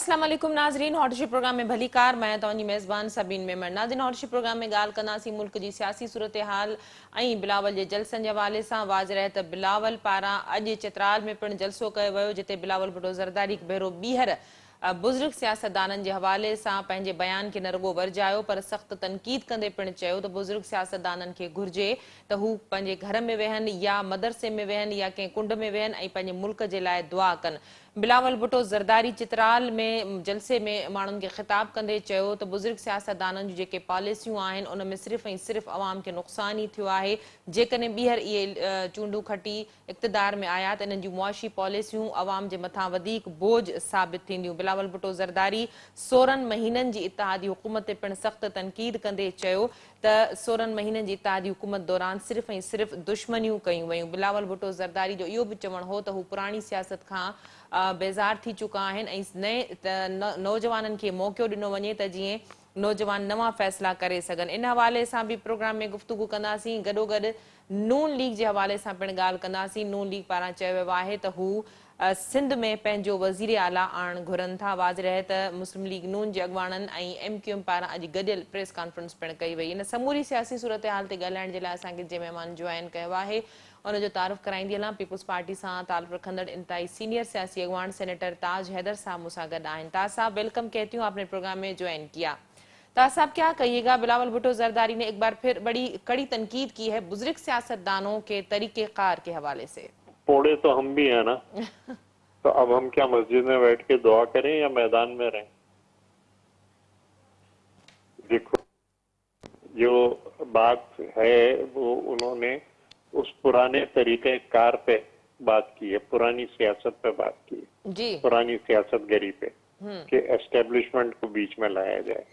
अस्सलाम वालेकुम नाज़रीन, हॉटशी प्रोग्राम में भली कार मैं तव्हांजी मेज़बान सबीन मेमर। नाज़रीन, हॉटशी प्रोग्राम में ॻाल्हि कंदासीं मुल्क जी सियासी सूरत हाल ऐं बिलावल जे जलसनि जे हवाले सां। वाज़ रहे त बिलावल पारां अॼु चित्राल में पिणु जलसो कयो वियो, जिते बिलावल भुट्टो ज़रदारी भेरो ॿीहर बुज़ुर्ग सियासतदाननि जे हवाले सां पंहिंजे बयान खे न रुॻो वर्जायो पर सख़्त तनक़ीद कंदे पिणु चयो त बुज़ुर्ग सियासतदाननि खे घुर्जे त हू पंहिंजे घर में वेहनि या मदरसे में वेहनि या कंहिं कुंड में वेहनि ऐं पंहिंजे मुल्क जे लाइ दुआ कनि। बिलावल भुट्टो ज़रदारी चित्राल में जलसे में माण्हुनि खे ख़िताब कंदे चयो त बुज़ुर्ग सियासतदाननि जूं जेके पॉलिसियूं आहिनि उन में सिर्फ़ु ऐं सिर्फ़ु अवाम खे नुक़सान ई थियो आहे। जेकॾहिं ॿीहर इहे चूंडूं खटी इक़्तिदार में आया त इन्हनि जूं मुआशी पॉलिसियूं अवाम जे मथां वधीक बोझ साबित थींदियूं। बिलावल भुट्टो ज़रदारी 16 महीननि जी इत्तेहादी हुकूमत ते पिणु सख़्त तनक़ीद कंदे चयो त 16 महीननि जी इत्तेहादी हुकूमत दौरान सिर्फ़ु ऐं सिर्फ़ु दुश्मनियूं कयूं वयूं। बिलावल भुट्टो ज़रदारी जो इहो बि चवणु हो त हू पुराणी सियासत खां बेज़ार थी चुका आहिनि ऐं नए नौजवाननि खे मौक़ो ॾिनो वञे त जीअं नौजवान नवां फ़ैसिला करे सघनि। इन हवाले सां बि प्रोग्राम में गुफ़्तगू कंदासीं। गॾोगॾु नून लीग जे हवाले सां पिणु ॻाल्हि कंदासीं। नून लीग पारां चयो वियो आहे त हू सिंध में पंहिंजो वज़ीर आला आणणु घुरनि था। वाज़ रहे त मुस्लिम लीग नून जे अॻुवाणनि ऐं MQM पारां अॼु गॾियल प्रेस कॉन्फ्रेंस पिणु कई वई। इन समूरी सियासी सूरत हाल ते ॻाल्हाइण जे लाइ असांखे जे महिमान ज्वाइन कयो आहे उनजो तारुफ़ कराईंदी हलां। पीपुल्स पार्टी सां ताल्लुक़ रखंदड़ इंतहाई सीनियर सियासी अॻुवान सेनेटर ताज हैदर साहब मूंसां गॾु आहिनि। ताज साहब वेलकम कहती हूँ, आपने प्रोग्राम में ज्वाइन किया। ताज साहब क्या कहिएगा, बिलावल भुट्टो ज़रदारी ने एक बार फिर बड़ी कड़ी तनकीद की है बुजुर्ग सियासतदानों के तरीक़ेकार के हवाले से। पोड़े तो हम भी हैं ना। तो अब हम क्या मस्जिद में बैठ के दुआ करें या मैदान में रहें? देखो, जो बात है वो उन्होंने उस पुराने तरीके कार पे बात की है, पुरानी सियासत पे बात की है जी, पुरानी सियासत गरी पे कि एस्टेब्लिशमेंट को बीच में लाया जाए।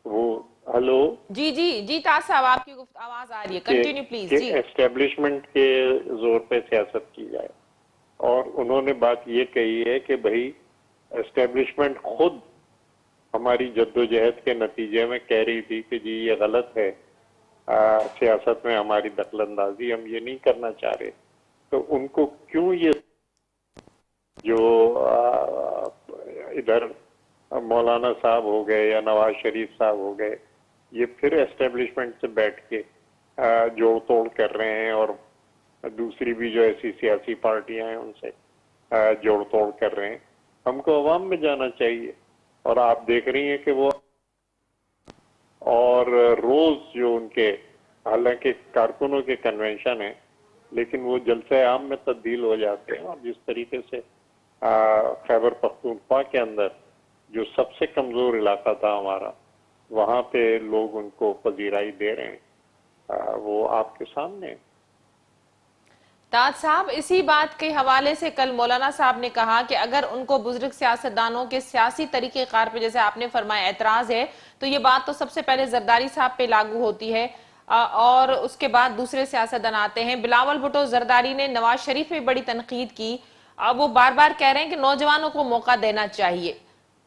वो हेलो जी जी जी ताज साहब, आपकी आवाज आ रही है, कंटिन्यू प्लीज। जी एस्टेब्लिशमेंट के जोर पे सियासत की जाए। और उन्होंने बात ये कही है कि भाई एस्टेब्लिशमेंट खुद हमारी जद्दोजहद के नतीजे में कह रही थी कि जी ये गलत है, सियासत में हमारी दखलंदाजी, हम ये नहीं करना चाह रहे। तो उनको क्यों ये जो इधर मौलाना साहब हो गए या नवाज शरीफ साहब हो गए, ये फिर एस्टेब्लिशमेंट से बैठ के जोड़ तोड़ कर रहे हैं और दूसरी भी जो ऐसी सियासी पार्टियां हैं उनसे जोड़ तोड़ कर रहे हैं। हमको अवाम में जाना चाहिए। और आप देख रही हैं कि वो और रोज जो उनके हालांकि कारकुनों के कन्वेंशन है लेकिन वो जलसे आम में तब्दील हो जाते हैं। और जिस तरीके से खैबर पख्तूनख्वा के अंदर जो सबसे कमजोर इलाका था हमारा, वहां पे लोग उनको पजीराई दे रहे हैं, वो आपके सामने है। ताज साहब, इसी बात के हवाले से कल मौलाना साहब ने कहा कि अगर उनको बुजुर्ग सियासतदानों के सियासी तरीक़ेकार पे जैसे आपने फरमाया एतराज है तो ये बात तो सबसे पहले जरदारी साहब पे लागू होती है और उसके बाद दूसरे सियासतदान आते हैं। बिलावल भुट्टो जरदारी ने नवाज शरीफ पे बड़ी तनकीद की। अब वो बार बार कह रहे हैं कि नौजवानों को मौका देना चाहिए।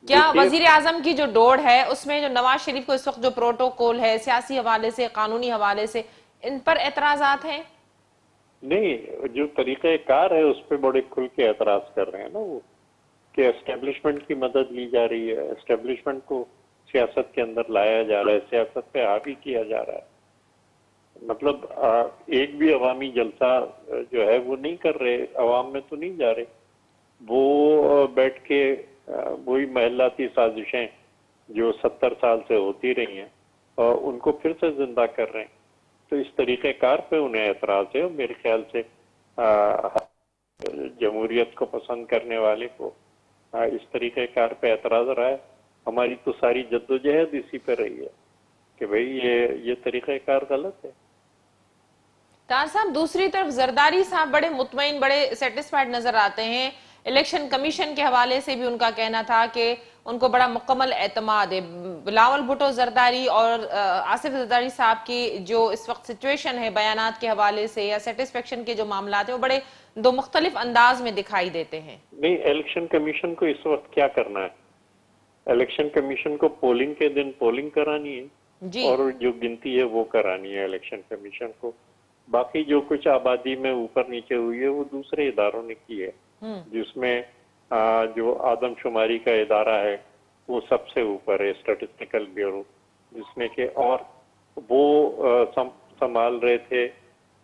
क्या वजीर आजम की जो दौड़ है उसमें जो नवाज शरीफ को इस वक्त जो प्रोटोकॉल है सियासी हवाले से, कानूनी हवाले से, इन पर एतराजात हैं? नहीं, जो तरीक़ेकार है उस पर बड़े खुल के एतराज कर रहे हैं ना वो, कि एस्टेब्लिशमेंट की मदद ली जा रही है, एस्टेब्लिशमेंट को सियासत के अंदर लाया जा रहा है, सियासत पे हावी किया जा रहा है। मतलब एक भी अवामी जलसा जो है वो नहीं कर रहे, अवाम में तो नहीं जा रहे, वो बैठ के वही महलाती साजिशें जो 70 साल से होती रही हैं उनको फिर से जिंदा कर रहे हैं। तो इस तरीक़ेकार पे उन्हें एतराज है। मेरे ख्याल से जमहूरियत को पसंद करने वाले को इस तरीक़ेकार पे एतराज रहा है। हमारी तो सारी जद्दोजहद इसी पे रही है कि भाई ये तरीक़ेकार गलत है। तार साहब, दूसरी तरफ जरदारी साहब बड़े मुतमईन, बड़े सेटिस्फाइड नजर आते हैं। इलेक्शन कमीशन के हवाले से भी उनका कहना था कि उनको बड़ा मुकम्मल एतमाद है। बिलावल भुट्टो जरदारी और आसिफ जरदारी साहब की जो इस वक्त सिचुएशन है बयानात के हवाले से या सेटिस्फेक्शन के जो मामला है वो बड़े दो मुख्तलिफ अंदाज में दिखाई देते हैं। नहीं, इलेक्शन कमीशन को इस वक्त क्या करना है? इलेक्शन कमीशन को पोलिंग के दिन पोलिंग करानी है और जो गिनती है वो करानी है इलेक्शन कमीशन को। बाकी जो कुछ आबादी में ऊपर नीचे हुई है वो दूसरे इदारों ने की है, जिसमें जो आदम शुमारी का इदारा है वो सबसे ऊपर है, स्टैटिस्टिकल ब्यूरो, जिसने के और वो संभाल रहे थे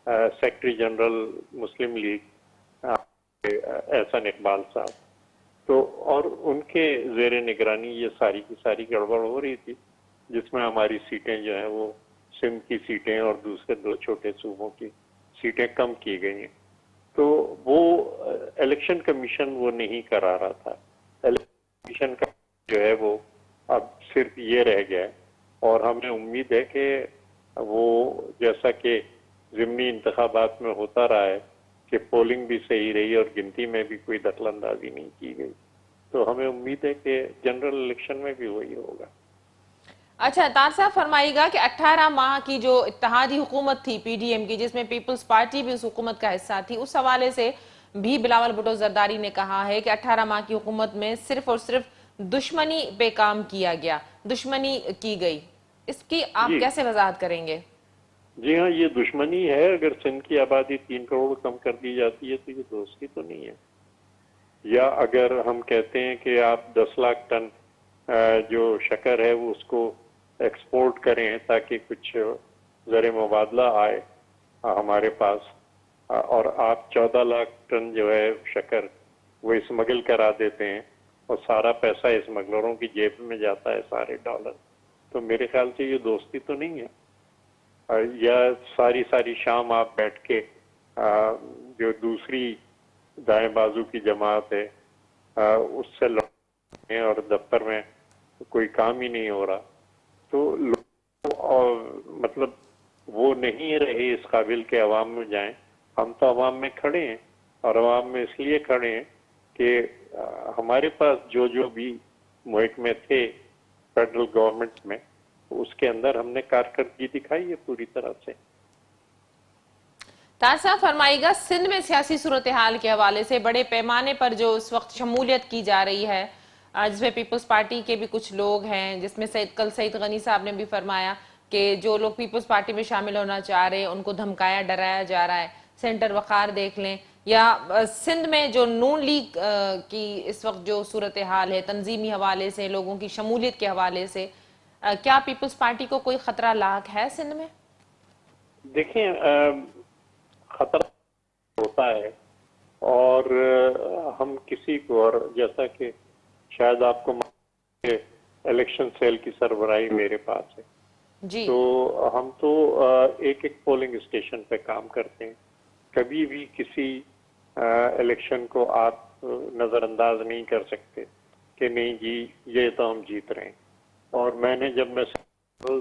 सेक्रेटरी जनरल मुस्लिम लीग एहसन इकबाल साहब। तो और उनके जेर निगरानी ये सारी की सारी गड़बड़ हो रही थी, जिसमें हमारी सीटें जो हैं वो सिंध की सीटें और दूसरे 2 छोटे सूबों की सीटें कम की गई हैं। तो वो इलेक्शन कमीशन वो नहीं करा रहा था। इलेक्शन कमीशन का जो है वो अब सिर्फ ये रह गया है, और हमें उम्मीद है कि वो जैसा कि ज़िमनी इंतखाबात में होता रहा है कि पोलिंग भी सही रही और गिनती में भी कोई दखलंदाजी नहीं की गई, तो हमें उम्मीद है कि जनरल इलेक्शन में भी वही होगा। अच्छा, तार साहब फरमाइएगा कि 18 माह की जो इत्तेहादी हुकूमत थी पीडीएम की, जिसमें पीपल्स पार्टी भी उस हुकूमत का हिस्सा थी, उस हवाले से भी बिलावल भुट्टो जरदारी ने कहा है कि 18 माह की हुकूमत में सिर्फ और सिर्फ दुश्मनी पे काम किया गया, दुश्मनी की गई। इसकी आप जी कैसे वजाहत करेंगे? जी हाँ, ये दुश्मनी है। अगर सिंध की आबादी 3 करोड़ कम कर दी जाती है तो ये दोस्ती तो नहीं है। या अगर हम कहते हैं कि आप 10 लाख टन जो शक्कर है वो उसको एक्सपोर्ट करें ताकि कुछ ज़र मुबादला आए हमारे पास, और आप 14 लाख टन जो है शक्कर वो स्मगल करा देते हैं और सारा पैसा स्मगलरों की जेब में जाता है, सारे डॉलर, तो मेरे ख्याल से ये दोस्ती तो नहीं है। या सारी शाम आप बैठ के जो दूसरी दाएं बाजू की जमात है उससे लड़ते हैं और दफ्तर में कोई काम ही नहीं हो रहा, तो लोग और मतलब वो नहीं रहे इस काबिल के अवाम में जाएं। हम तो अवाम में खड़े हैं, और अवाम में इसलिए खड़े हैं कि हमारे पास जो भी महकमे थे फेडरल गवर्नमेंट में, उसके अंदर हमने कारकर्दगी दिखाई है पूरी तरह से। तार साहब फरमाइएगा, सिंध में सियासी सूरत हाल के हवाले से बड़े पैमाने पर जो इस वक्त शमूलियत की जा रही है, जिसमें पीपल्स पार्टी के भी कुछ लोग हैं, जिसमें कल सईद गनी साहब ने भी फरमाया कि जो लोग पीपल्स पार्टी में शामिल होना चाह रहे हैं उनको धमकाया डराया जा रहा है। सेंटर वकार देख लें, या सिंध में जो नून लीग की इस वक्त जो सूरत हाल है तंजीमी हवाले से, लोगों की शमूलियत के हवाले से, क्या पीपल्स पार्टी को कोई खतरा लाक है सिंध में? देखें, खतरा होता है, और हम किसी को, और जैसा कि शायद आपको इलेक्शन सेल की सरबराही मेरे पास है, जी। तो हम तो एक एक पोलिंग स्टेशन पे काम करते हैं। कभी भी किसी इलेक्शन को आप नज़रअंदाज नहीं कर सकते कि नहीं जी ये तो हम जीत रहे हैं। और मैंने जब मैं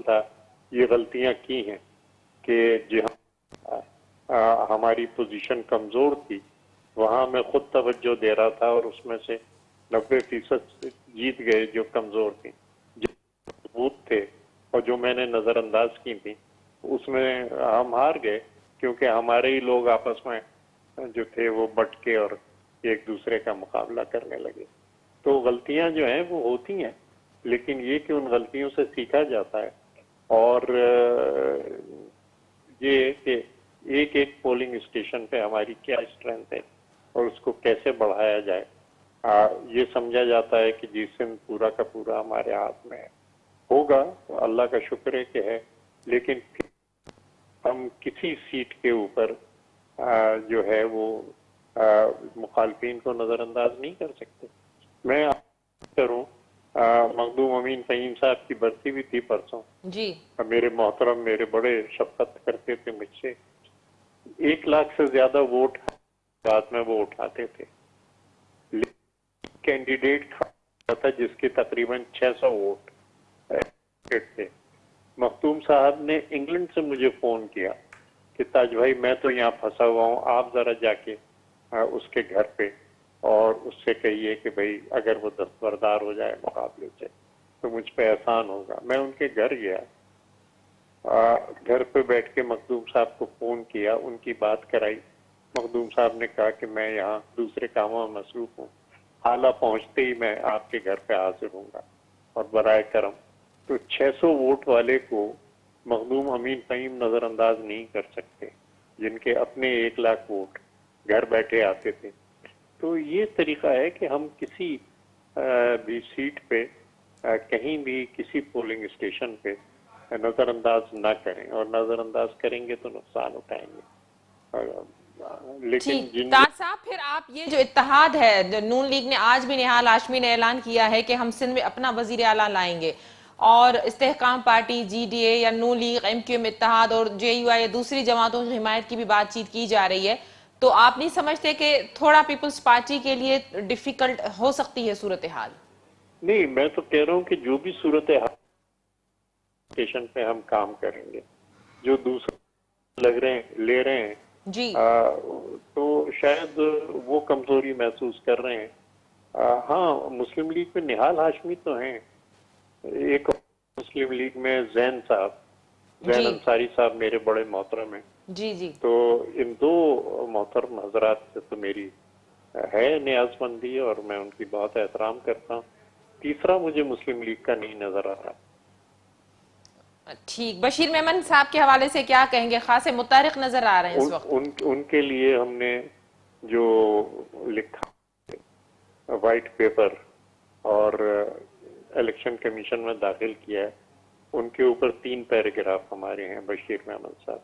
था ये गलतियां की हैं कि जहाँ हमारी पोजीशन कमज़ोर थी वहाँ मैं खुद तवज्जो दे रहा था, और उसमें से 90% जीत गए जो कमज़ोर थी। जो मजबूत थे और जो मैंने नज़रअंदाज की थी उसमें हम हार गए, क्योंकि हमारे ही लोग आपस में जो थे वो बट के और एक दूसरे का मुकाबला करने लगे। तो गलतियां जो हैं वो होती हैं, लेकिन ये कि उन गलतियों से सीखा जाता है, और ये कि एक एक पोलिंग स्टेशन पे हमारी क्या स्ट्रेंथ है और उसको कैसे बढ़ाया जाए, ये समझा जाता है कि जी सिंध पूरा का पूरा हमारे हाथ में है। होगा तो अल्लाह का शुक्र है कि है, लेकिन हम किसी सीट के ऊपर जो है वो मुखालफिन को नज़रअंदाज नहीं कर सकते। मैं करूं, मखदूम अमीन फहीम साहब की बरसी भी थी परसों जी। मेरे मोहतरम, मेरे बड़े शफकत करते थे मुझसे, 1 लाख से ज्यादा वोट बाद में वो उठाते थे। कैंडिडेट था जिसके तकरीबन 600 वोट थे। मखदूम साहब ने इंग्लैंड से मुझे फोन किया कि ताज भाई मैं तो यहाँ फंसा हुआ हूँ, आप जरा जाके उसके घर पे और उससे कहिए कि भाई अगर वो दस्तबरदार हो जाए मुकाबले से तो मुझ पे एहसान होगा। मैं उनके घर गया, घर पे बैठ के मखदूम साहब को फोन किया, उनकी बात कराई। मखदूम साहब ने कहा कि मैं यहाँ दूसरे कामों में मसरूफ हूँ, हाला पहुंचते ही मैं आपके घर पे हाजिर हूँगा, और बराए करम। तो 600 वोट वाले को मखदूम अमीन फहीम नजरअंदाज नहीं कर सकते, जिनके अपने 1 लाख वोट घर बैठे आते थे। تو یہ طریقہ ہے کہ ہم کسی بھی سیٹ پہ کہیں بھی کسی پولنگ اسٹیشن پہ نظر انداز نہ کریں، اور نظر انداز کریں گے تو نقصان اٹھائیں گے۔ لیکن ٹھیک تاج صاحب، پھر آپ یہ جو اتحاد ہے، نون لیگ نے آج بھی نہال ہاشمی نے اعلان کیا ہے کہ ہم سندھ میں اپنا وزیر اعلیٰ لائیں گے، اور استحکام پارٹی، جی ڈی اے یا نون لیگ، ایم کیو ایم اتحاد اور جے یو آئی دوسری جماعتوں کی حمایت کی بھی بات چیت کی جا رہی ہے، تو آپ نہیں سمجھتے کہ تھوڑا پیپلز پارٹی کے لیے ڈیفیکلٹ ہو سکتی ہے صورتحال؟ نہیں، میں تو کہہ رہا ہوں کہ جو بھی صورتحال اسٹیشن پہ ہم کام کریں گے، جو دوسرے لے رہے ہیں جی تو شاید وہ کمزوری محسوس کر رہے ہیں۔ ہاں، مسلم لیگ میں نہال ہاشمی تو ہیں، ایک مسلم لیگ میں زین جی انصاری صاحب میرے بڑے محترم ہیں، جی جی تو ان دو محترم حضرات سے تو میری ہے نیاز مندی اور میں ان کی بہت احترام کرتا ہوں۔ تیسرا مجھے مسلم لیگ کا نہیں نظر آ رہا۔ ٹھیک، بشیر میمن صاحب کے حوالے سے کیا کہیں گے؟ خاصے متحرک نظر آ رہے ہیں اس وقت۔ ان کے لیے ہم نے جو لکھا وائٹ پیپر اور الیکشن کمیشن میں داخل کیا ہے، ان کے اوپر 3 پیراگراف ہمارے ہیں بشیر میمن صاحب،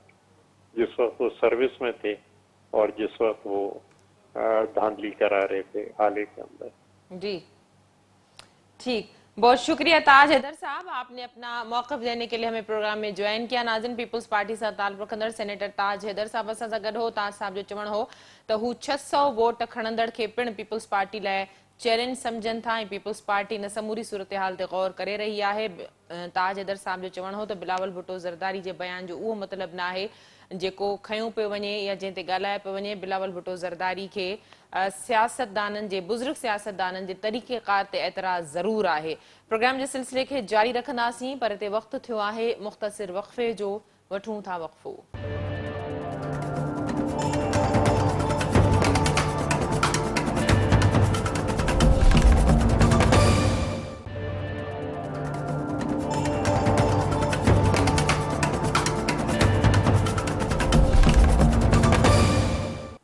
جس وقت وہ سروس میں تھے اور جس وقت وہ دھاندلی کرا رہے تھے حالے کے اندر۔ جی ٹھیک، بہت شکریہ تاج حیدر صاحب، آپ نے اپنا موقف دینے کے لیے ہمیں پروگرام میں جوائن کیا۔ ناظرین، پیپلز پارٹی سے تعلق رکھندڑ سینیٹر تاج حیدر صاحب اساں سان گڈ ہو۔ تاج صاحب جو چوڻ ہو تو ہو 600 ووٹ کھڑندڑ کے پن پیپلز پارٹی لائے چیلنج سمجھن تھا، پیپلز پارٹی न समूरी सूरतहाल ते गौर करे रही आहे۔ ताज हैदर साहब जो चवण हो त बिलावल भुट्टो ज़रदारी जे बयान जो उहो मतिलबु न आहे जेको खयो पियो वञे या जंहिं ते ॻाल्हाए पियो वञे। बिलावल भुट्टो ज़रदारी खे सियासतदाननि जे बुज़ुर्ग सियासतदाननि जे तरीक़ेकार ते एतिराज़ ज़रूर आहे। प्रोग्राम जे सिलसिले खे जारी रखंदासीं, पर हिते वक़्तु थियो आहे मुख़्तसिर वक़फ़े जो। वठूं था वक़फ़ो।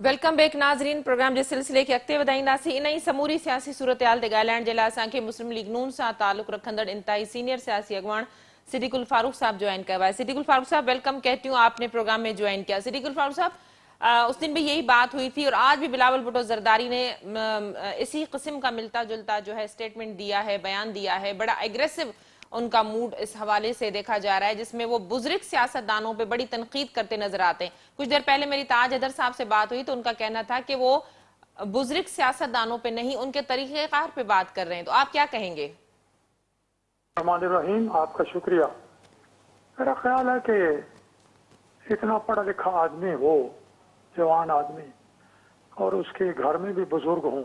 वेलकम बैक नाज़रीन, प्रोग्राम जे सिलसिले खे अॻिते वधाईंदासीं। इन ई समूरी सियासी सूरतहाल ते ॻाल्हाइण जे लाइ असांखे मुस्लिम लीग नून सां तालुक़ रखंदड़ इंतहाई सीनियर सियासी अॻवान सिद्दीकुल फारूक साहब ज्वाइन किया हुआ है। सिद्दीकुल फारूक साहब, वेलकम कहती हूँ, आपने प्रोग्राम में ज्वाइन किया। सिद्दीकुल फारूक साहब, उस दिन भी यही बात हुई थी और आज भी बिलावल भुट्टो जरदारी ने इसी किस्म का मिलता जुलता जो है स्टेटमेंट दिया है, बयान दिया है। बड़ा एग्रेसिव उनका मूड इस हवाले से देखा जा रहा है, जिसमें वो बुजुर्ग सियासतदानों पे बड़ी तनकीद करते नजर आते हैं। कुछ देर पहले मेरी ताज हैदर साहब से बात हुई तो उनका कहना था कि वो बुजुर्ग सियासतदानों पे नहीं, उनके तरीक़ेकार पे बात कर रहे हैं। तो आप क्या कहेंगे? रहीम, आपका शुक्रिया। मेरा ख्याल है कि इतना पढ़ा लिखा आदमी हो, जवान आदमी, और उसके घर में भी बुजुर्ग हों,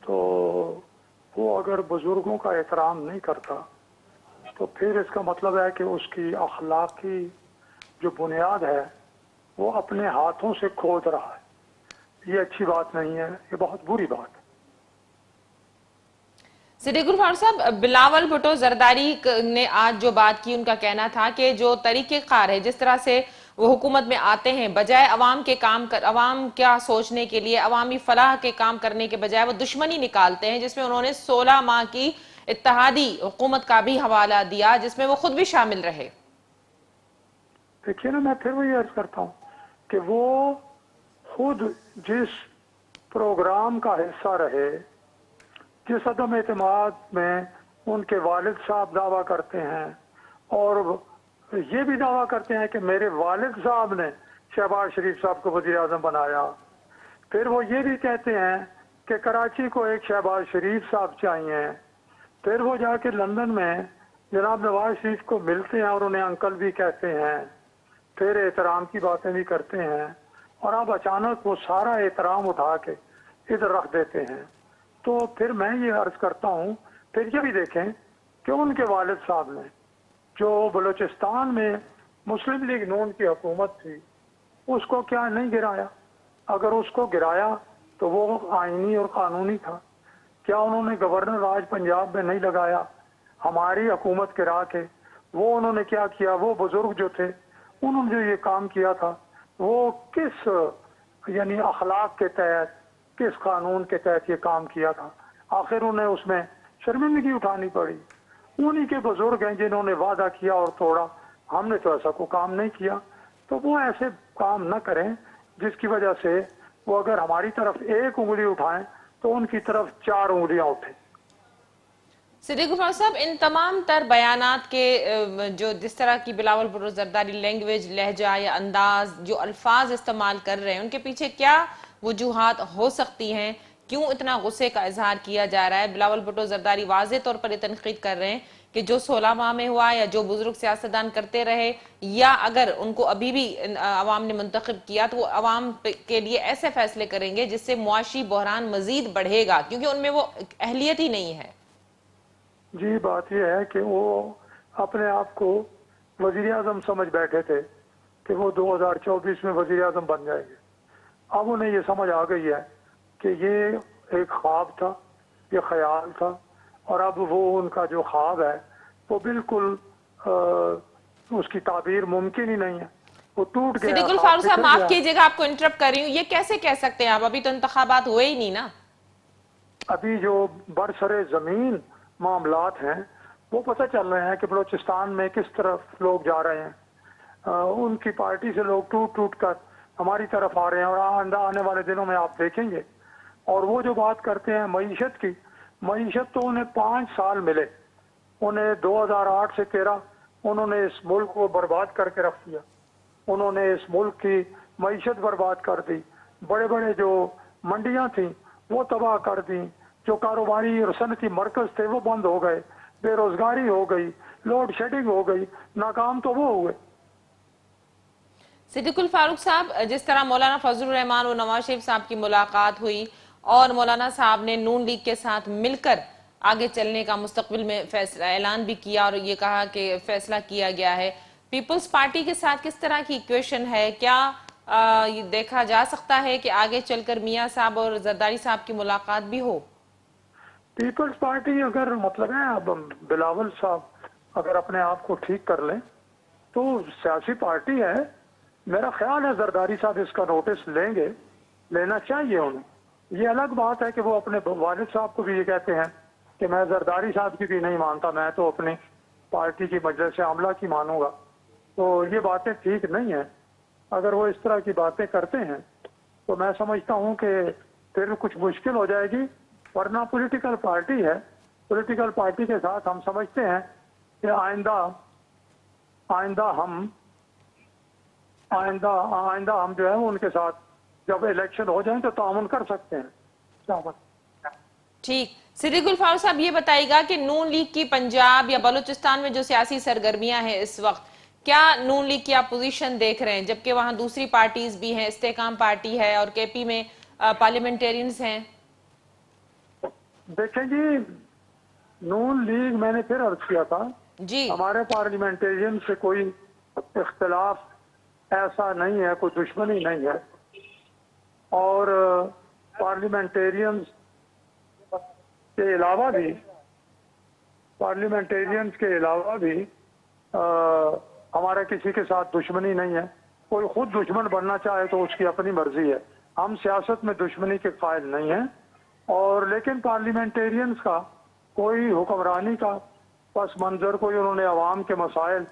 तो वो अगर बुजुर्गों का एहतराम नहीं करता तो फिर इसका मतलब है कि उसकी अखलाकी जो बुनियाद है वो अपने हाथों से खोद रहा है। ये अच्छी बात नहीं है, ये बहुत बुरी बात है। सिद्दीकुल फारूक साहब, बिलावल भुट्टो जरदारी ने आज जो बात की, उनका कहना था कि जो तरीक़ेकार है, जिस तरह से वो हुकूमत में आते हैं, बजाय अवाम के काम कर, अवाम क्या सोचने के लिए, अवामी फलाह के काम करने के बजाय वो दुश्मनी निकालते हैं, जिसमें उन्होंने 16 माह की इत्तेहादी हुकूमत का भी हवाला दिया, जिसमें वो खुद भी शामिल रहे। देखिए ना, मैं फिर वही अर्ज करता हूँ कि वो खुद जिस प्रोग्राम का हिस्सा रहे, जिस अदम एतमाद में उनके वालिद साहब दावा करते हैं और ये भी दावा करते हैं कि मेरे वालिद साहब ने शहबाज शरीफ साहब को वज़ीर आज़म बनाया। फिर वो ये भी कहते हैं कि कराची को एक शहबाज शरीफ साहब चाहिए। फिर वो जाके लंदन में जनाब नवाज शरीफ को मिलते हैं और उन्हें अंकल भी कहते हैं। फिर एहतराम की बातें भी करते हैं और अब अचानक वो सारा एहतराम उठा के इधर रख देते हैं। तो फिर मैं ये अर्ज करता हूँ, फिर ये भी देखें कि उनके वालिद साहब ने जो बलूचिस्तान में मुस्लिम लीग नून की हुकूमत थी, उसको क्या नहीं गिराया? अगर उसको गिराया तो वो आईनी और कानूनी था। क्या उन्होंने गवर्नर राज पंजाब में नहीं लगाया? हमारी हुकूमत गिरा के वो उन्होंने क्या किया? वो बुजुर्ग जो थे, उन्होंने जो ये काम किया था, वो किस यानी अखलाक के तहत, किस कानून के तहत ये काम किया था, आखिर उन्हें उसमें शर्मिंदगी उठानी पड़ी। उन्हीं के बुजुर्ग हैं जिन्होंने वादा किया और तोड़ा, हमने तो ऐसा कोई काम नहीं किया। तो वो ऐसे काम न करें जिसकी वजह से वो अगर हमारी तरफ एक उंगली उठाएं तो उनकी तरफ 4 उंगलियां उठें। सिद्दीक गफ्फार साहब, इन तमाम तर बयानात के जो जिस तरह की बिलावल भुट्टो जरदारी लैंग्वेज, लहजा या अंदाज, जो अल्फाज इस्तेमाल कर रहे हैं, उनके पीछे क्या वजूहात हो सकती हैं? क्यों इतना गुस्से का इजहार किया जा रहा है? बिलावल भुट्टो जरदारी वाज़े तौर पर ये तनकीद कर रहे हैं कि जो 16 माह में हुआ या जो बुजुर्ग सियासतदान करते रहे, या अगर उनको अभी भी अवाम ने मुंतखब किया तो वो अवाम के लिए ऐसे फैसले करेंगे जिससे मुआशी बहरान मजीद बढ़ेगा, क्योंकि उनमें वो अहलियत ही नहीं है। जी, बात यह है कि वो अपने आप को वजीर आजम समझ बैठे थे कि वो 2024 में वजीर आजम बन जाएंगे। अब उन्हें ये समझ आ गई है कि ये एक ख्वाब था, ये ख्याल था, और अब वो उनका जो ख्वाब है वो बिल्कुल उसकी ताबीर मुमकिन ही नहीं है, वो टूट गया। सिद्दीकुल फारूक साहब, माफ कीजिएगा आपको इंटरप्ट कर रही हूँ, ये कैसे कह सकते हैं आप? अभी तो इंतखाबात हुए ही नहीं ना। अभी जो बरसरे जमीन मामलात हैं वो पता चल रहे हैं कि बलूचिस्तान में किस तरफ लोग जा रहे हैं। उनकी पार्टी से लोग टूट टूट कर हमारी तरफ आ रहे हैं, और आने वाले दिनों में आप देखेंगे। और वो जो बात करते हैं मईशत की, मईशत तो उन्हें 5 साल मिले, उन्हें 2008 से 13 उन्होंने इस मुल्क को बर्बाद करके रख दिया। उन्होंने इस मुल्क की मईशत बर्बाद कर दी, बड़े बड़े जो मंडियां थी वो तबाह कर दी, जो कारोबारी और सनती मरकज थे वो बंद हो गए, बेरोजगारी हो गई, लोड शेडिंग हो गई, नाकाम तो वो हुए। सिद्दीकुल फारूक साहब, जिस तरह मौलाना फजलुर रहमान और नवाज शरीफ साहब की मुलाकात हुई और मौलाना साहब ने नून लीग के साथ मिलकर आगे चलने का मुस्तकबिल में फैसला ऐलान भी किया और ये कहा कि फैसला किया गया है, पीपल्स पार्टी के साथ किस तरह की इक्वेशन है? क्या ये देखा जा सकता है कि आगे चलकर मियां साहब और जरदारी साहब की मुलाकात भी हो? पीपल्स पार्टी अगर मतलब है, अब बिलावल साहब अगर अपने आप को ठीक कर लें तो सियासी पार्टी है। मेरा ख्याल है जरदारी साहब इसका नोटिस लेंगे, लेना चाहिए उन्हें। ये अलग बात है कि वो अपने वालिद साहब को भी ये कहते हैं कि मैं जरदारी साहब की भी नहीं मानता, मैं तो अपनी पार्टी की मजलिस आमला की मानूंगा। तो ये बातें ठीक नहीं है। अगर वो इस तरह की बातें करते हैं तो मैं समझता हूं कि फिर कुछ मुश्किल हो जाएगी, वरना पॉलिटिकल पार्टी है। पॉलिटिकल पार्टी के साथ हम समझते हैं कि आइंदा हम जो है उनके साथ जब इलेक्शन हो जाए तो तामुन कर सकते हैं। ठीक। सिद्दीकुल फारूक साहब, ये बताइएगा कि नून लीग की पंजाब या बलूचिस्तान में जो सियासी सरगर्मियां हैं इस वक्त, क्या नून लीग की आप पोजीशन देख रहे हैं, जबकि वहां दूसरी पार्टीज भी हैं, इस्तेकाम पार्टी है और केपी में पार्लियामेंटेरियंस हैं? देखें जी, नून लीग मैंने फिर अर्ज किया था जी, हमारे पार्लियामेंटेरियन से कोई इख्तिलाफ ऐसा नहीं है, कोई दुश्मनी नहीं है। और पार्लियामेंटेरियंस के अलावा भी हमारा किसी के साथ दुश्मनी नहीं है। कोई खुद दुश्मन बनना चाहे तो उसकी अपनी मर्जी है, हम सियासत में दुश्मनी के कायल नहीं हैं। और लेकिन पार्लियामेंटेरियंस का कोई हुक्मरानी का पस मंजर, कोई उन्होंने अवाम के मसाइल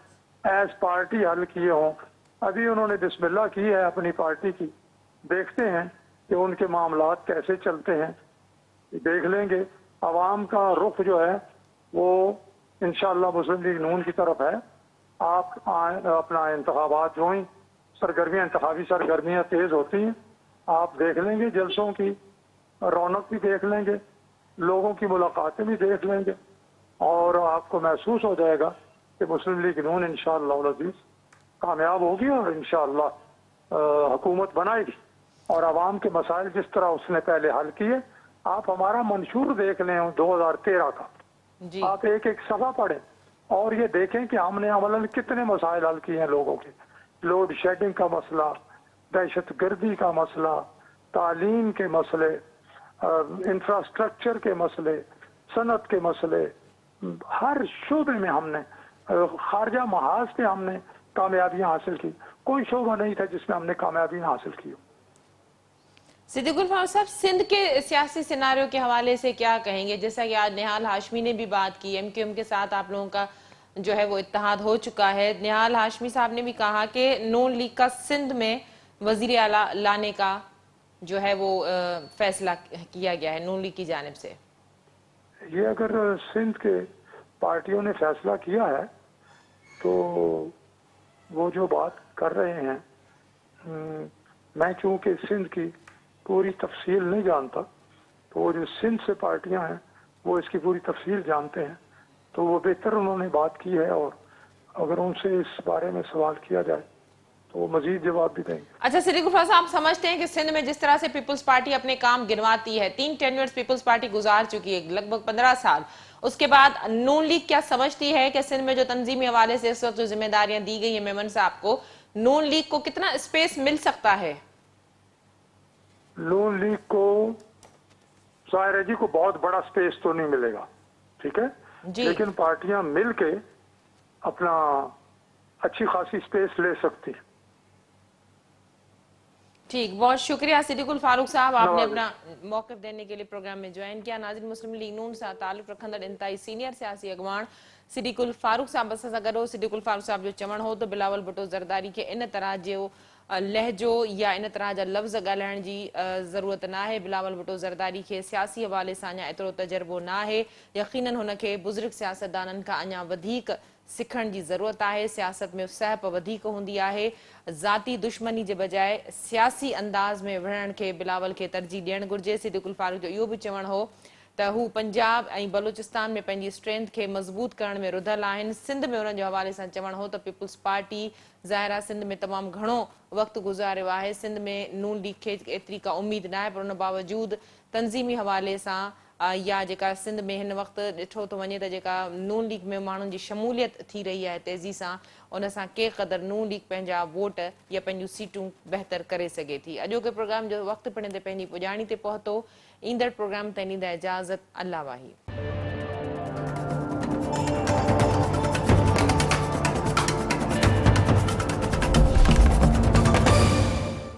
एज पार्टी हल किए हों, अभी उन्होंने बिस्मिल्लाह की है अपनी पार्टी की। देखते हैं कि उनके मामलात कैसे चलते हैं, देख लेंगे। अवाम का रुख जो है वो इंशाअल्लाह मुस्लिम लीग नून की तरफ है। आप अपना इंतखाबात जो ही इंतखाबी सरगर्मियाँ तेज होती हैं, आप देख लेंगे, जलसों की रौनक भी देख लेंगे, लोगों की मुलाकातें भी देख लेंगे, और आपको महसूस हो जाएगा कि मुस्लिम लीग नून इंशाअल्लाह अज़ीज़ कामयाब होगी और इंशाअल्लाह हुकूमत बनाएगी। और आवाम के मसाइल जिस तरह उसने पहले हल किए, आप हमारा मंशूर देख लें 2013 का, जी। आप एक एक सफ़ा पढ़ें और ये देखें कि हमने अमलन कितने मसाइल हल किए हैं लोगों के। लोड शेडिंग का मसला, दहशत गर्दी का मसला, तालीम के मसले, इंफ्रास्ट्रक्चर के मसले, सनत के मसले, हर शोबे में हमने, खारजा महाज पे हमने कामयाबियां हासिल की। कोई शोबा नहीं था जिसमें हमने कामयाबी हासिल की हो। सिद्दीक उल फारूक साहब, सिंध के सियासी सिनारियों के हवाले से क्या कहेंगे? जैसा कि आज निहाल हाशमी ने भी बात की, एमक्यूएम के साथ आप लोगों का जो है वो इत्तेहाद हो चुका है। निहाल हाशमी साहब ने भी कहा कि नून लीग का सिंध में वजीर आला लाने का जो है वो फैसला किया गया है नून लीग की जानिब से। ये अगर सिंध के पार्टियों ने फैसला किया है तो वो जो बात कर रहे हैं, मैं चूंकि सिंध की पूरी तफसील नहीं जानता, तो वो जो सिंध से पार्टियां हैं वो इसकी पूरी तफसील जानते हैं, तो वो बेहतर उन्होंने बात की है, और अगर उनसे इस बारे में सवाल किया जाए तो वो मजीद जवाब भी देंगे। अच्छा सिद्दीक उल फारूक साहब, आप समझते हैं कि सिंध में जिस तरह से पीपल्स पार्टी अपने काम गिनवाती है, 3 टेन्योर्स पीपल्स पार्टी गुजार चुकी है, लगभग 15 साल, उसके बाद नून लीग क्या समझती है कि सिंध में जो तंजीमी हवाले से इस वक्त जो जिम्मेदारियां दी गई है मेमन साहब को, नून लीग को कितना स्पेस मिल सकता है? नून लीग को जाहिर है जी को बहुत बड़ा स्पेस तो नहीं मिलेगा, ठीक है जी। लेकिन पार्टियां मिलके अपना अच्छी खासी स्पेस ले सकती हैं। ठीक, बहुत शुक्रिया सिद्दीक उल फारूक साहब, आपने नवाज़। अपना मौक़िफ़ देने के लिए प्रोग्राम में ज्वाइन किया। नाज़रीन, मुस्लिम लीग नून सां ताल्लुक़ रखंदड़ इंतहाई सीनियर सियासी अॻवान सिद्दीक उल फारूक साहब असां सां गॾु हो। सिद्दीक उल फारूक साहब जो चवणु हो त बिलावल भुट्टो ज़रदारी खे इन तरह जो लहजो या इन तरह जा लफ़्ज़ ॻाल्हाइण जी ज़रूरत न आहे। बिलावल भुट्टो ज़रदारी खे सियासी हवाले सां अञा एतिरो तजुर्बो न आहे। यक़ीनन हुनखे बुज़ुर्ग सियासतदाननि खां अञा वधीक सिखण जी ज़रूरत आहे। सियासत में सहप वधीक हूंदी आहे। ज़ाती दुश्मनी जे बजाए सियासी अंदाज़ में विढ़ण खे बिलावल खे तरजीह ॾियणु घुर्जे। सिद्दीक उल फारूक जो इहो बि चवणु हो त हू पंजाब ऐं बलूचिस्तान में पंहिंजी स्ट्रेंथ खे मज़बूत करण में रुधल आहिनि। सिंध में हुननि जो हवाले सां चवणु हो त पीपल्स पार्टी ज़ाहिर आहे सिंध में तमामु घणो वक़्तु गुज़ारियो आहे। सिंध में नून लीग खे एतिरी का उमेद न आहे, पर उन बावजूद तंज़ीमी हवाले सां या जेका सिंध में हिन वक़्तु ॾिठो थो वञे त जेका नून लीग में माण्हुनि जी शमूलियत थी रही आहे तेज़ी सां, उन सां के क़दुरु नून लीग पंहिंजा वोट या पंहिंजूं सीटूं बहितर करे सघे थी। अॼोके प्रोग्राम जो वक़्तु पिण ते पंहिंजी पुॼाणी ते पहुतो। ईंदड़ प्रोग्राम ताईं ॾींदा इजाज़त। अल्लाह वाही।